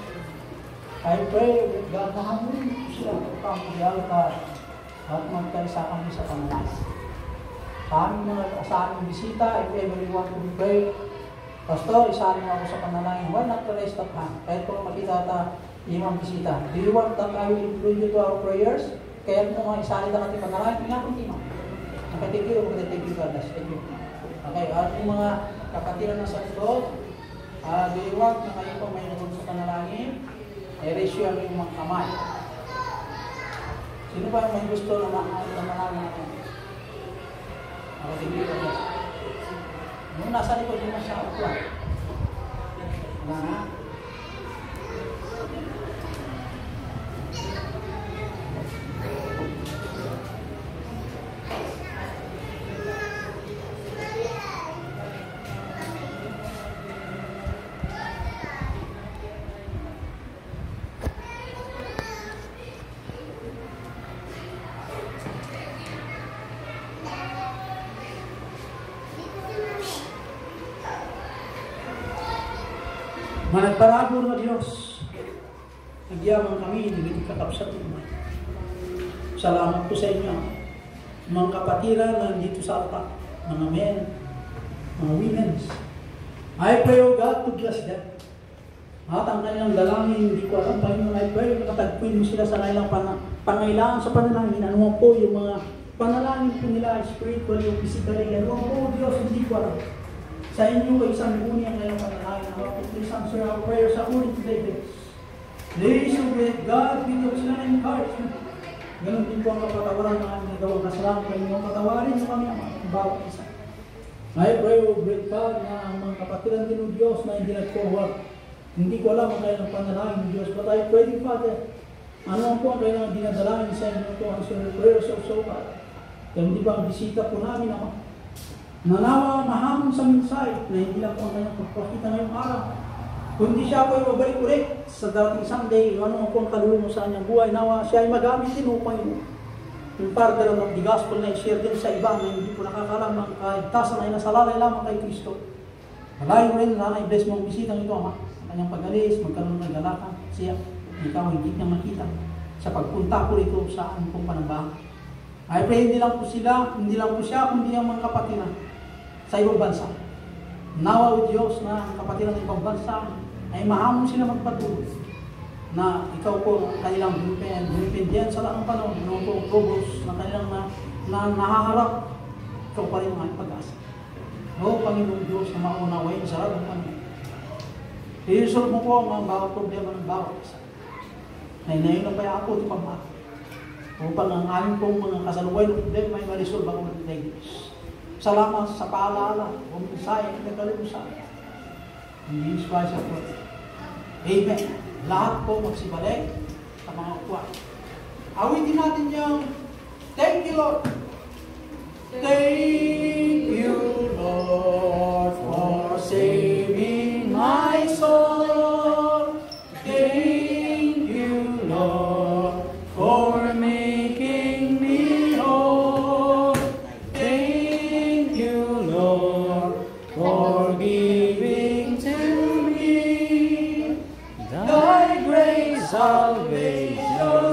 A: I pray with God na hamunin ko sila upang mag-alta at magkaisa kami sa panalangin. Sa aming bisita, if everyone to be prayed, Pastor, isali mo ako sa panalangin. Why not the rest of hand? Kahit kung makita limang bisita. Do you want that I will include you to our prayers? Kaya kung mga isali na natin panalangin, ingatan din mo. Thank you, God bless. Thank you. Okay, at yung mga kapatiran ng salikod, do you want na kayo po may nagod sa panalangin? I-ratio ang yung mga kamay. Sino ba may gusto na manalangin natin? Okay, thank you, God bless. Nung nasa likod yung sa upuan. Wala na. Managparago na Diyos, nagyamang kami, hindi kakapsat mo. Salamat po sa inyo, mga kapatiran na dito sa altar, mga men, mga women. I pray, O God, to bless them. At ang kanilang dalangin, hindi ko alam, Panginoon, I pray, nakatagpuin mo sila sa kanilang pangailangan sa panalangin. Ano po yung mga panalangin po nila, spiritually o physically. Ano po, Diyos, hindi ko alam. Sa inyo kayo isang muni ang kanilang panalangin. Ano po, please answer our prayer sa ulit today. Please, with God, bigyan sila ng encouragement. Ganun din po ang kapatawaran ng aming nagawang kasalanan. Panginoon, patawarin mo kami ang bawat isa. I pray, O great God, na ang mga kapatiran din ng Diyos na hindi nag-forward. Hindi ko alam ang kailang panalangin ng Diyos. But I pray, Father, ano po ang kailang dinadalangin sa inyo ito, ang sir prayers of so God. Kaya hindi ba ang bisita po namin, Ama? Nanawa mahamon sa mensahe na hindi lang po ang kanyang pagpakita ngayong araw. Kundi siya po ay mabalik ulit sa dating Sunday, ano po ang kalulong sa kanyang buhay, nawa siya ay magamit din upang yung further of the gospel na i-share din sa iba na hindi po nakakalam ng kaligtasan ay nasalalay lamang kay Kristo. Malayo rin na i-bless mo ang bisitang ito, Ama. Kanyang pag-alis, magkaroon ng galakan siya, ikaw hindi niya makita sa pagpunta ko rito sa anong pong panambahan. I pray hindi lang po siya, kundi ang mga kapatiran sa ibang bansa. Nawa o Diyos na ang kapatiran ng ibang bansa ay mahamon sila magpatuloy na ikaw po kanilang binipindihan sa laang panahon, noong po progress na kanilang nahaharap, ikaw pa rin ang pag-asa. O Panginoong Diyos na maunawain sa lahat ng panahon. I-resolve mo po ang bawat problema ng bawat isa. Na inayin na kaya ako ito pamahal. Upang ang aming pong mga kasalukuyan ng problema ay ma-resolve ako ng Diyos. Salamat sa paalala o mensahe na nagkalusan. In Jesus Christ of God. Amen. Lahat po magsibalik sa mga upuan. Awitin natin yung thank you, Lord. Thank you, Lord, for saving my soul. Thank you, Lord, for making me whole. Thank you, Lord, for giving to me thy great salvation.